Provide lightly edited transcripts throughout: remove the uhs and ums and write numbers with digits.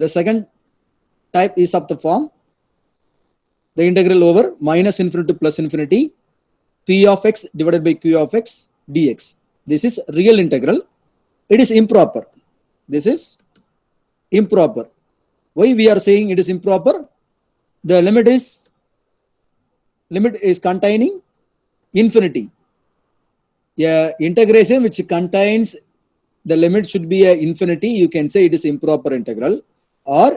The second type is of the form the integral over minus infinity to plus infinity p of x divided by q of x dx. This is real integral. It is improper. This is improper. Why we are saying it is improper? The limit is containing infinity. Yeah, integration which contains the limit should be a infinity. You can say it is improper integral. Or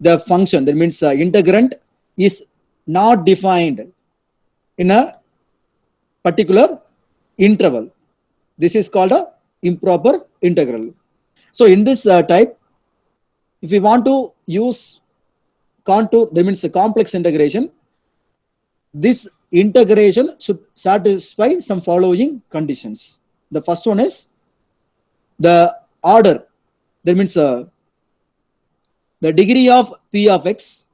the function, that means integrand is not defined in a particular interval. This is called a improper integral. So in this type, if we want to use contour, that means a complex integration, this integration should satisfy some following conditions. The first one is the order, that means the degree of p of x.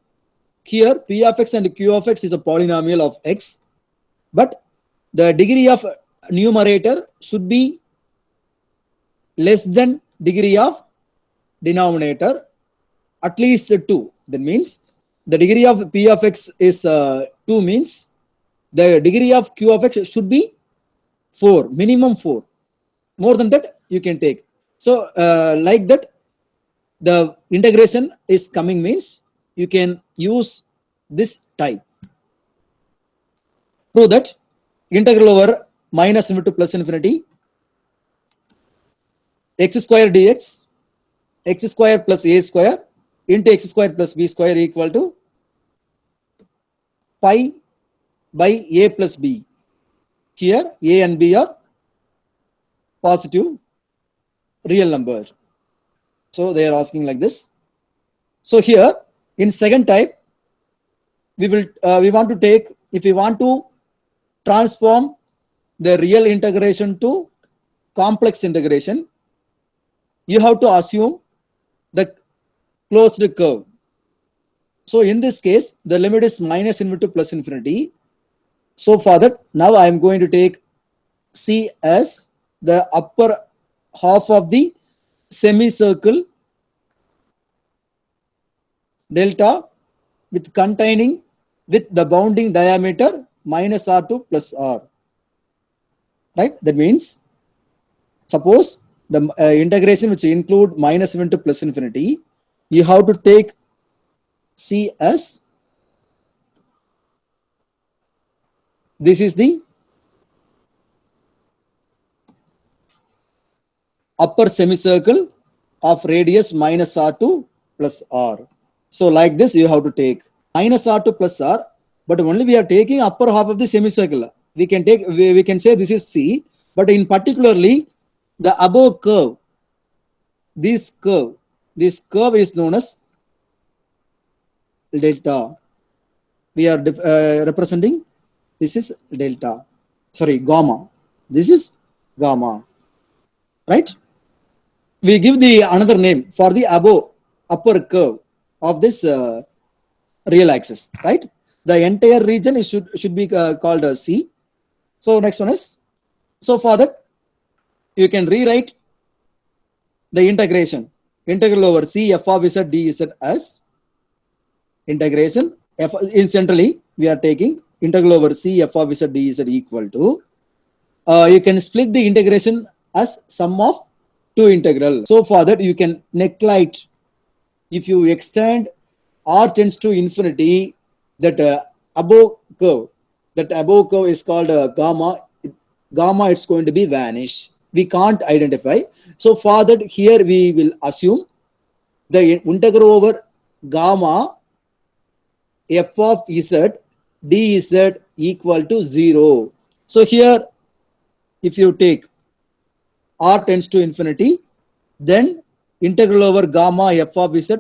Here p of x and q of x is a polynomial of x, but the degree of numerator should be less than degree of denominator, at least 2. That means the degree of p of x is 2, means the degree of q of x should be 4, minimum 4. More than that you can take. So like that the integration is coming, means you can use this type. Prove that integral over minus infinity to plus infinity x square dx, x square plus a square into x square plus b square equal to pi by a plus b. Here a and b are positive real number. So they are asking like this. So here in second type, we want to take, if we want to transform the real integration to complex integration, you have to assume the closed curve. So in this case, the limit is minus infinity to plus infinity. So for that, now I am going to take C as the upper half of the semicircle delta with containing with the bounding diameter minus r2 plus r. Right? That means suppose the integration which include minus infinity to plus infinity, you have to take C as this is the upper semicircle of radius minus r2 plus r. So like this you have to take minus r2 plus r, but only we are taking upper half of the semicircle. We can take, we can say this is C, but in particularly the above curve, this curve is known as delta. We are representing, this is delta, sorry, gamma. This is gamma, right? We give the another name for the above upper curve of this real axis, right? The entire region is should be called C. So next one is, so for that you can rewrite the integration, integral over C f of z dz as integration f. Incidentally we are taking integral over C f of z dz equal to you can split the integration as sum of two integral. So for that you can neglect, if you extend r tends to infinity, that above curve is called gamma. Gamma it's going to be vanish. We can't identify. So for that here we will assume the integral over gamma f of z dz equal to 0. So here if you take r tends to infinity, then integral over gamma f of z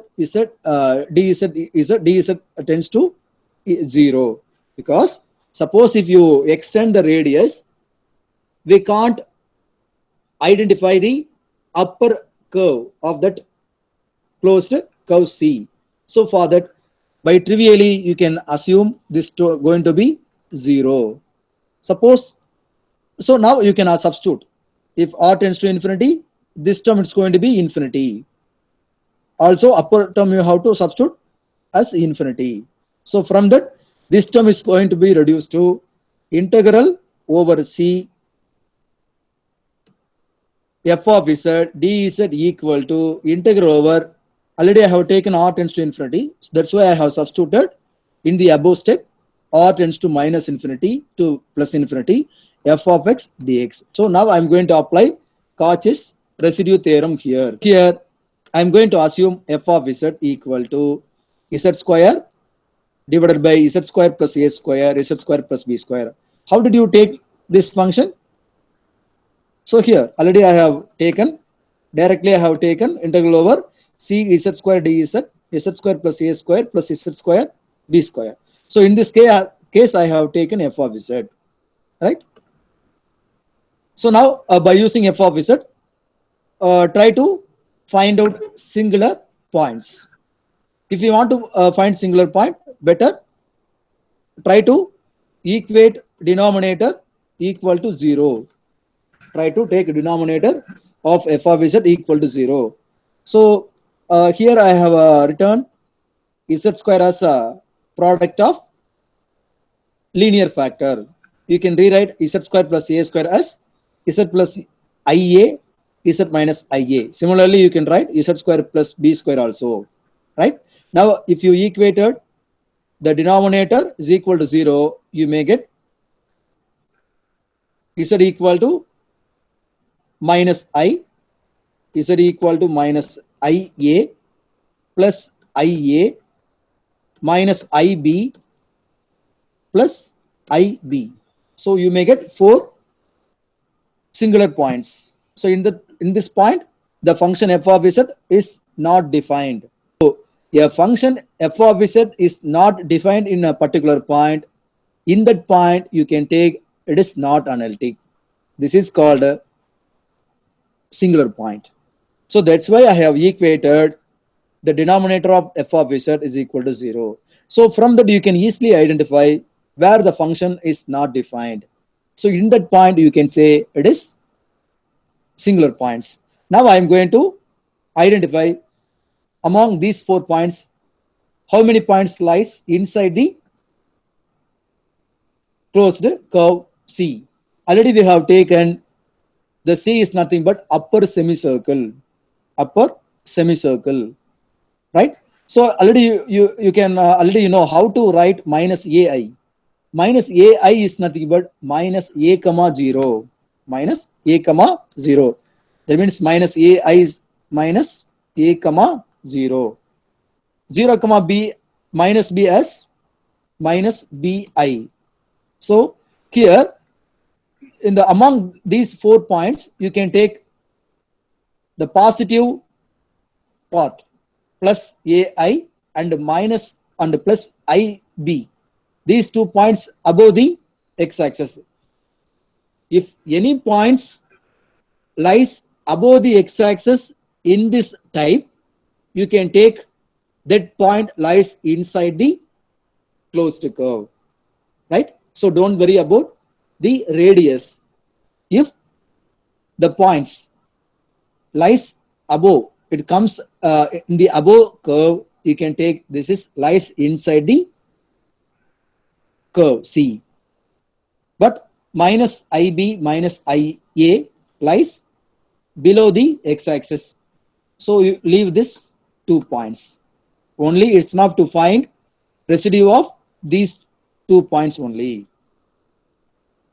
dz tends to 0, because suppose if you extend the radius, we can't identify the upper curve of that closed curve C. So for that, by trivially you can assume this going to be 0. Suppose, so now you can substitute. If r tends to infinity, this term it's going to be infinity. Also upper term you have to substitute as infinity. So from that, this term is going to be reduced to integral over C f of z dz equal to integral over, already I have taken r tends to infinity. So that's why I have substituted in the above step r tends to minus infinity to plus infinity f of x dx. So now I'm going to apply Cauchy's residue theorem here. Here I'm going to assume f of z equal to z square divided by z square plus a square, z square plus b square. How did you take this function? So here already I have taken, directly I have taken integral over c z square dz, z square plus a square plus z square b square. So in this case I have taken f of z, right? So now by using f of z, try to find out singular points. If you want to find singular point, better try to equate denominator equal to 0. Try to take denominator of f of z equal to 0. So here I have written z square as a product of linear factor. You can rewrite z square plus a square as z plus ia, z minus ia. Similarly, you can write z square plus b square also, right? Now, if you equated the denominator is equal to 0, you may get z equal to minus I, z equal to minus IA plus IA minus IB plus IB. So you may get 4 singular points. So in this point, the function f of z is not defined. So a function f of z is not defined in a particular point. In that point, you can take it is not analytic. This is called a singular point. So that's why I have equated the denominator of f of z is equal to 0. So from that, you can easily identify where the function is not defined. So in that point, you can say it is singular points. Now I am going to identify among these 4 points, how many points lies inside the closed curve C. Already we have taken the C is nothing but upper semicircle, right? So already you can already you know how to write minus AI. Minus AI is nothing but minus a comma 0, minus a comma 0. That means minus AI is minus a comma 0. 0 comma b minus b as minus bi. So here in the among these 4 points, you can take the positive part plus ai and minus and plus ib. These 2 points above the x-axis. If any points lies above the x-axis in this type, you can take that point lies inside the closed curve, right? So don't worry about the radius. If the points lies above, it comes in the above curve, you can take this is lies inside the curve C. But minus IB minus IA lies below the x-axis. So you leave this 2 points. Only it's enough to find residue of these 2 points only.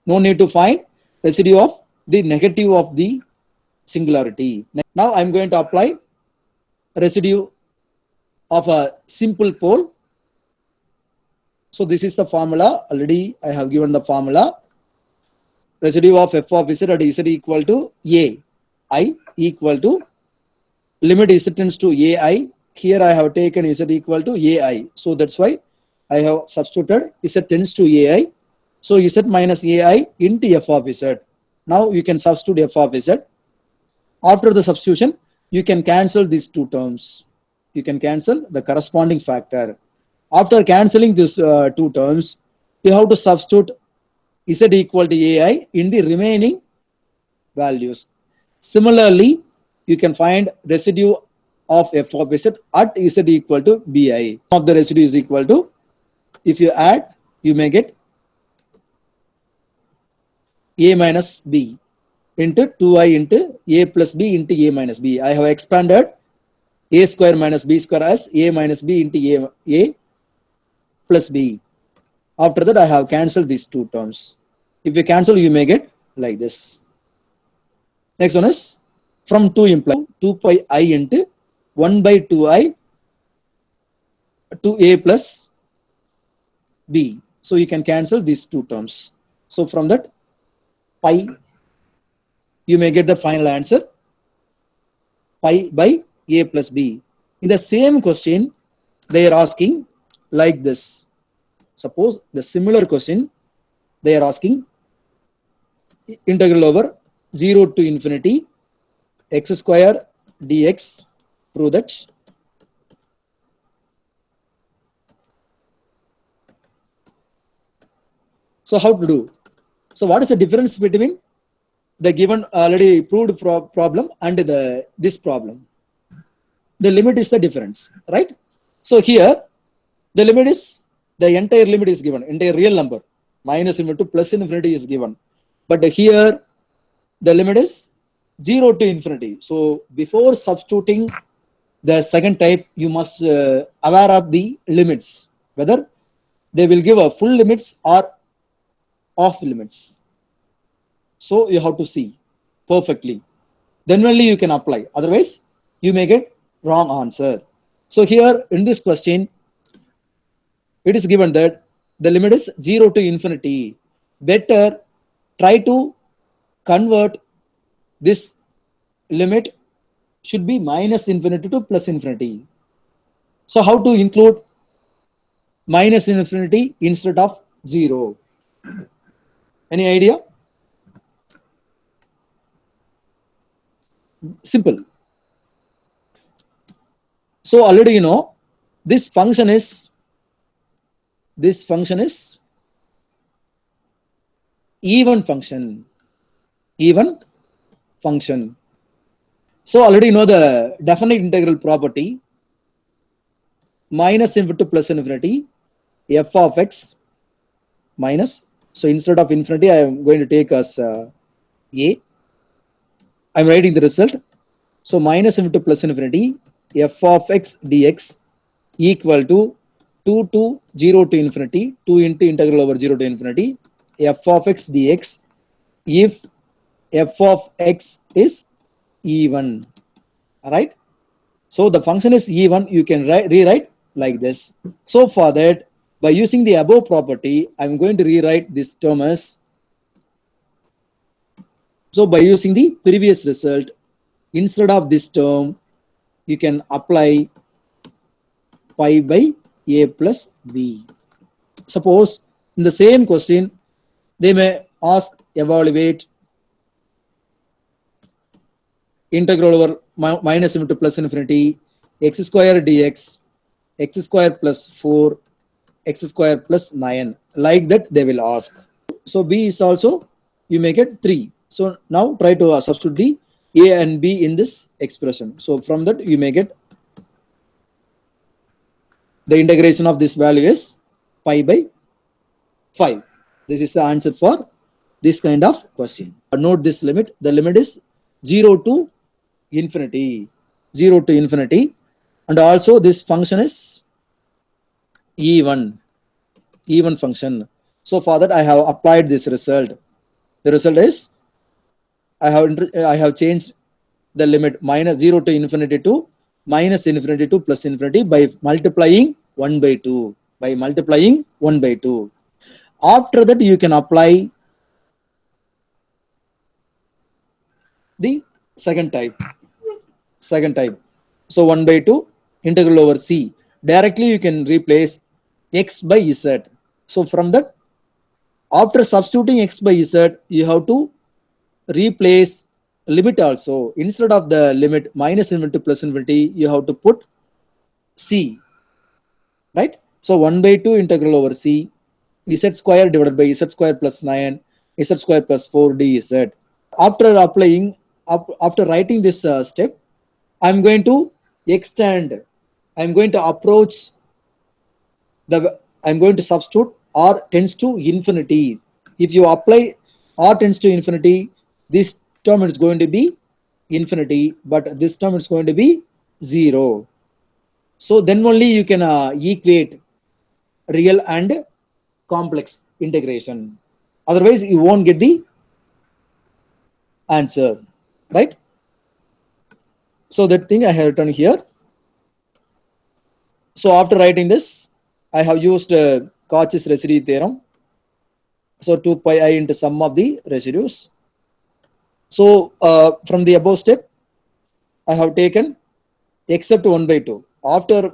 No need to find residue of the negative of the singularity. Now I'm going to apply residue of a simple pole. So this is the formula. Already I have given the formula. Residue of f of z at z equal to a, I equal to limit z tends to ai. Here I have taken z equal to ai. So that's why I have substituted z tends to ai. So z minus ai into f of z. Now you can substitute f of z. After the substitution, you can cancel these 2 terms. You can cancel the corresponding factor. After cancelling these 2 terms, you have to substitute z equal to ai in the remaining values. Similarly, you can find residue of f of z at z equal to bi. Of the residue is equal to, if you add, you may get a minus b into 2i into a plus b into a minus b. I have expanded a square minus b square as a minus b into a plus b. After that, I have cancelled these two terms. If you cancel, you may get like this. Next one is from 2 implies 2 pi I into 1 by 2i to a plus b. So you can cancel these two terms. So from that pi, you may get the final answer, pi by a plus b. In the same question, they are asking like this. Suppose the similar question, they are asking integral over 0 to infinity x square dx. Prove that. So how to do? So what is the difference between the given already proved problem and this problem? The limit is the difference, right? So here the limit is, the entire limit is given, entire real number minus infinity to plus infinity is given, but here the limit is 0 to infinity. So before substituting the second type, you must aware of the limits, whether they will give a full limits or off limits. So you have to see perfectly, then only you can apply, otherwise you may get wrong answer. So here in this question, it is given that the limit is 0 to infinity. Better try to convert this limit, should be minus infinity to plus infinity. So how to include minus infinity instead of 0? Any idea? Simple. So already you know this function is even function. So already you know the definite integral property, minus infinity to plus infinity f of x minus, so instead of infinity I am going to take as a. I am writing the result. So minus infinity to plus infinity f of x dx equal to 2 to 0 to infinity, 2 into integral over 0 to infinity f of x dx if f of x is even. All right. So the function is even, you can rewrite like this. So for that, by using the above property, I'm going to rewrite this term as, so by using the previous result, instead of this term, you can apply pi by a plus b. Suppose in the same question, they may ask, evaluate integral over minus infinity to plus infinity x square dx, x square plus 4, x square plus 9. Like that they will ask. So b is also, you may get 3. So now try to substitute the a and b in this expression. So from that you may get the integration of this value is pi by 5. This is the answer for this kind of question. Note this limit. The limit is 0 to infinity. 0 to infinity. And also this function is even function. So for that I have applied this result. The result is I have changed the limit minus 0 to infinity to minus infinity to plus infinity by multiplying 1 by 2. By multiplying 1 by 2. After that you can apply the second type. So 1 by 2 integral over c. Directly you can replace x by z. So from that, after substituting x by z, you have to replace limit also. Instead of the limit minus infinity to plus infinity, you have to put c, right? So 1 by 2 integral over c, z square divided by z square plus 9, z square plus 4 dz. After applying, after writing this step, I'm going to extend. I'm going to approach I'm going to substitute r tends to infinity. If you apply r tends to infinity, this term is going to be infinity, but this term is going to be 0. So then only you can equate real and complex integration. Otherwise, you won't get the answer, right? So that thing I have written here. So after writing this, I have used Cauchy's residue theorem. So 2 pi I into sum of the residues. So from the above step, I have taken except 1 by 2. After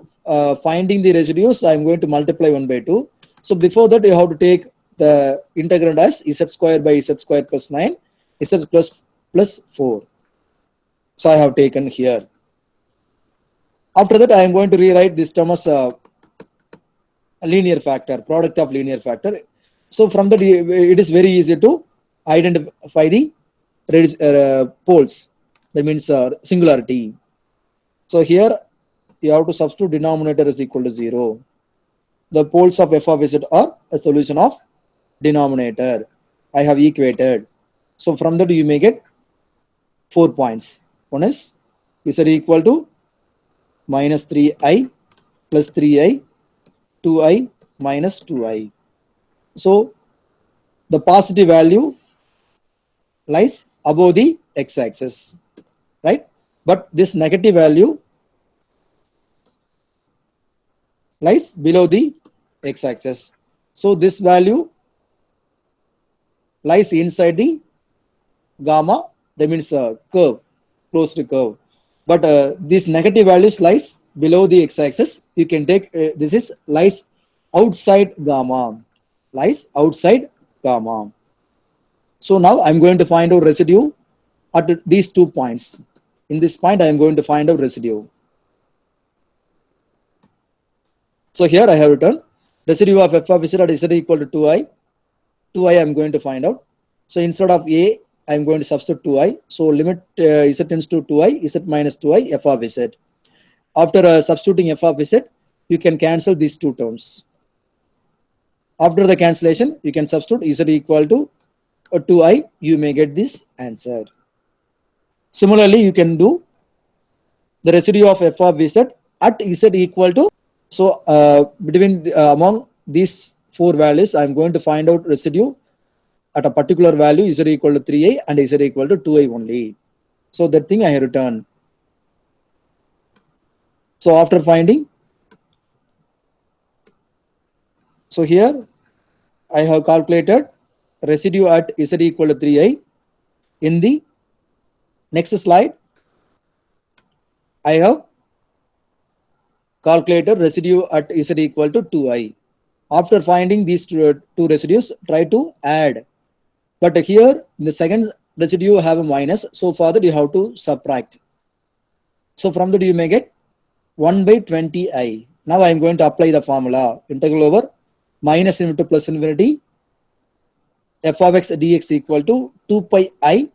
finding the residues, I am going to multiply 1 by 2. So before that, you have to take the integrand as z square by z square plus 9, z plus 4. So I have taken here. After that, I am going to rewrite this term as a linear factor, product of linear factor. So from that, it is very easy to identify the poles. That means singularity. So here you have to substitute denominator is equal to 0. The poles of f of z are a solution of denominator. I have equated. So from that you may get 4 points. One is z equal to minus 3i plus 3i, 2i minus 2i. So the positive value lies above the x-axis, right? But this negative value lies below the x-axis. So this value lies inside the gamma, that means curve, closed curve. But this negative values lies below the x-axis. You can take this is lies outside gamma, lies outside gamma. So now I'm going to find out residue at these 2 points. In this point, I am going to find out residue. So here I have written residue of f of z at z equal to 2i. 2i I am going to find out. So instead of a, I am going to substitute 2i. So limit z tends to 2i, z minus 2i, f of z. After substituting f of z, you can cancel these two terms. After the cancellation, you can substitute z equal to 2i, you may get this answer. Similarly, you can do the residue of f of z at z equal to, so between among these 4 values, I am going to find out residue at a particular value z equal to 3i and z equal to 2i only. So that thing I have written. So after finding, so here I have calculated residue at z equal to 3i. In the next slide, I have calculated residue at z equal to 2i. After finding these two residues, try to add. But here, in the second residue have a minus, so for that you have to subtract. So from that you may get 1 by 20i. Now I am going to apply the formula. Integral over minus into plus infinity f of x dx equal to 2 pi I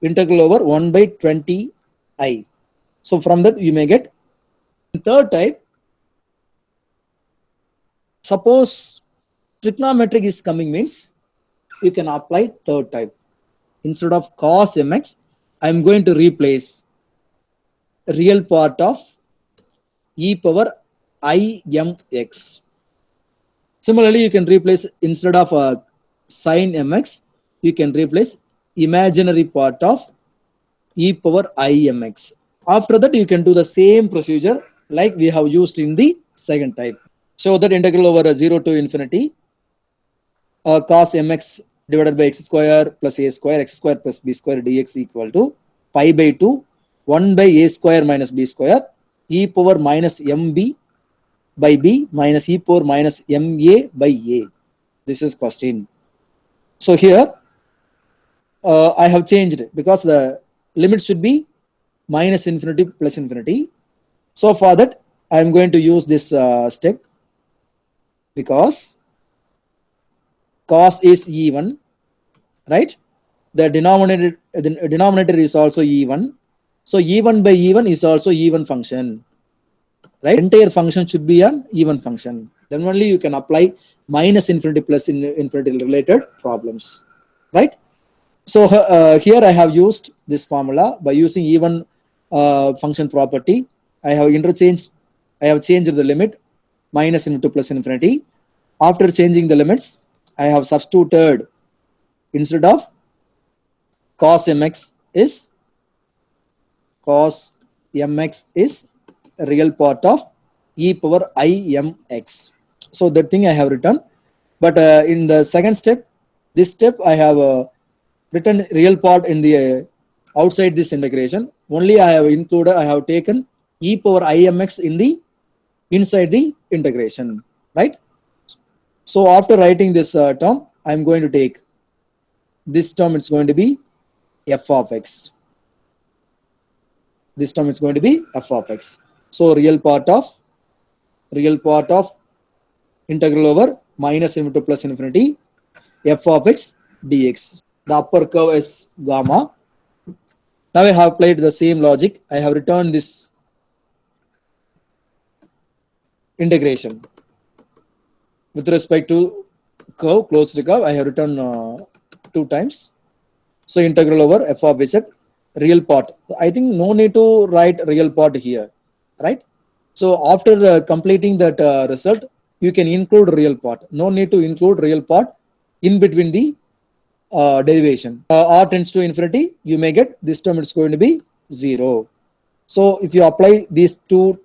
integral over 1 by 20i. So from that you may get third type. Suppose trigonometric is coming means you can apply third type. Instead of cos mx, I am going to replace real part of e power I mx. Similarly, you can replace instead of sin mx, you can replace imaginary part of e power I mx. After that, you can do the same procedure like we have used in the second type. So that integral over 0 to infinity cos mx divided by x square plus a square, x square plus b square dx equal to pi by 2, 1 by a square minus b square, e power minus mb by b minus e power minus ma by a. This is question. So here I have changed because the limit should be minus infinity plus infinity. So for that, I am going to use this step because cos is even, right? The denominator is also even. So even by even is also even function. right? Entire function should be an even function. Then only you can apply minus infinity plus infinity related problems, right? So here I have used this formula by using even function property. I have changed the limit minus into plus infinity. After changing the limits, I have substituted instead of cos mx is real part of e power I mx. So that thing I have written. But in the second step, this step I have written real part in the outside this integration. Only I have taken e power I mx in the inside the integration, right? So after writing this term, I'm going to take this term. It's going to be f of x. This term is going to be f of x. So real part of integral over minus into plus infinity f of x dx. The upper curve is gamma. Now I have applied the same logic. I have returned this integration with respect to curve, closed curve. I have written 2 times. So integral over f of z real part. I think no need to write real part here, right? So after completing that result, you can include real part. No need to include real part in between the derivation. R tends to infinity, you may get this term is going to be 0. So if you apply these two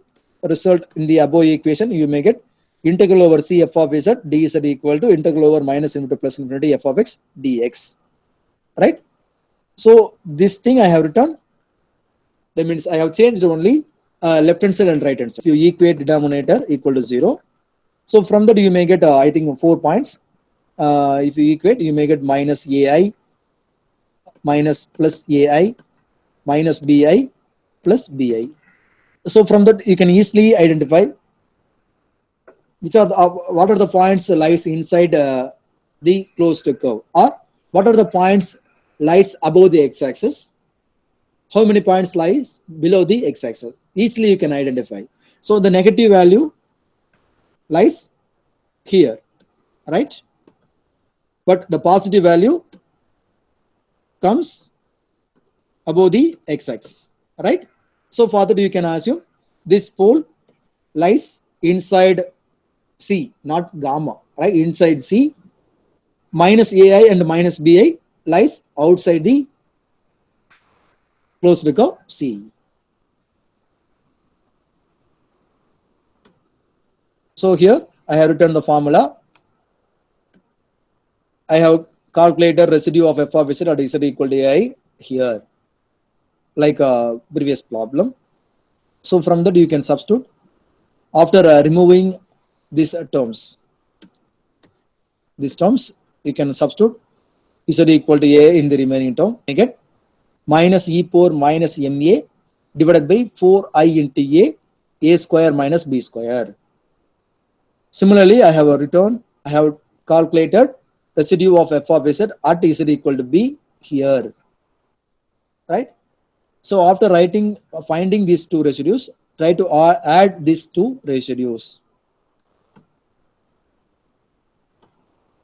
result in the above equation, you may get integral over c f of z dz equal to integral over minus into plus infinity f of x dx, right? So this thing I have written, that means I have changed only left hand side and right hand side. If you equate denominator equal to 0, so from that you may get I think 4 points. If you equate, you may get minus ai minus plus ai minus bi plus bi. So from that you can easily identify which are what are the points lies inside the closed curve, or what are the points lies above the x-axis, how many points lies below the x-axis. Easily you can identify. So the negative value lies here, right? But the positive value comes above the x-axis, right? So for that you can assume this pole lies inside C, not gamma, right? Inside C, minus AI and minus BI lies outside the closed curve C. So here I have written the formula. I have calculated residue of f of z at z equal to AI here, like a previous problem. So from that you can substitute after removing these terms. These terms you can substitute z equal to a in the remaining term. You get minus e power minus ma divided by 4I into a square minus b square. Similarly, I have calculated residue of f of z at z equal to b here, right? So after finding these two residues, try to add these two residues.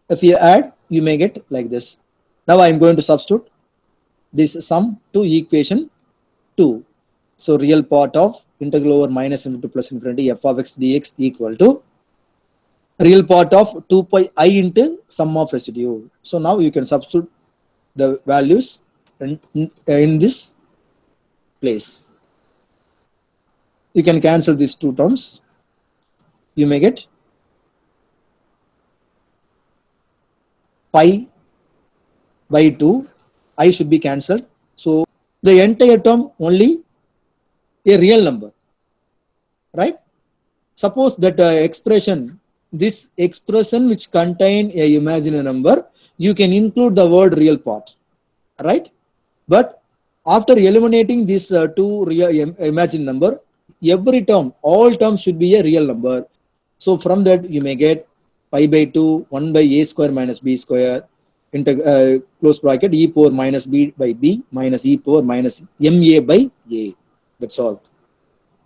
If you add, you may get like this. Now I am going to substitute this sum to equation 2. So real part of integral over minus into plus infinity f of x dx equal to real part of 2 pi I into sum of residue. So now you can substitute the values in this place. You can cancel these two terms. You may get pi by 2. I should be cancelled. So the entire term only a real number, right? Suppose that this expression which contain a imaginary number, you can include the word real part, right? But after eliminating this two real imaginary number, every term, all terms should be a real number. So from that you may get pi by 2, 1 by a square minus b square into close bracket e power minus b by b minus e power minus ma by a. That's all.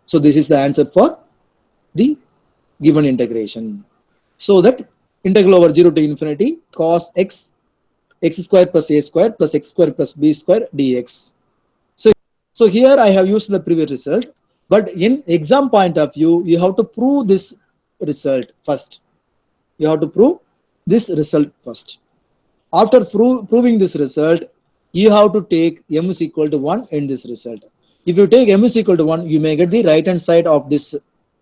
So this is the answer for the given integration. So that integral over 0 to infinity cos x, x square plus a square plus x square plus b square dx. So here I have used the previous result, but in exam point of view, you have to prove this result first. You have to prove this result first. After proving this result, you have to take m is equal to 1 in this result. If you take m is equal to 1, you may get the right hand side of this,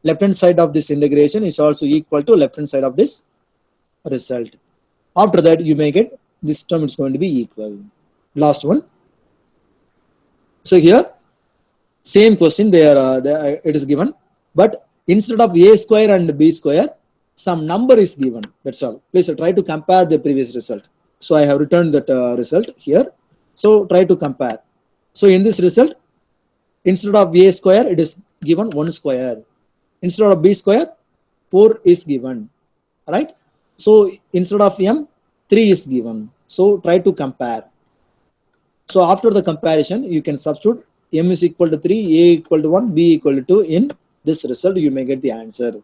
left hand side of this integration is also equal to left hand side of this result. After that, you may get this term is going to be equal. Last one. So here, same question there, it is given, but instead of a square and b square, some number is given. That's all. Please try to compare the previous result. So I have returned that result here. So try to compare. So in this result, instead of a square, it is given 1 square. Instead of b square, 4 is given. Right? So instead of m, 3 is given. So try to compare. So after the comparison, you can substitute m is equal to 3, a equal to 1, b equal to 2 in this result. You may get the answer.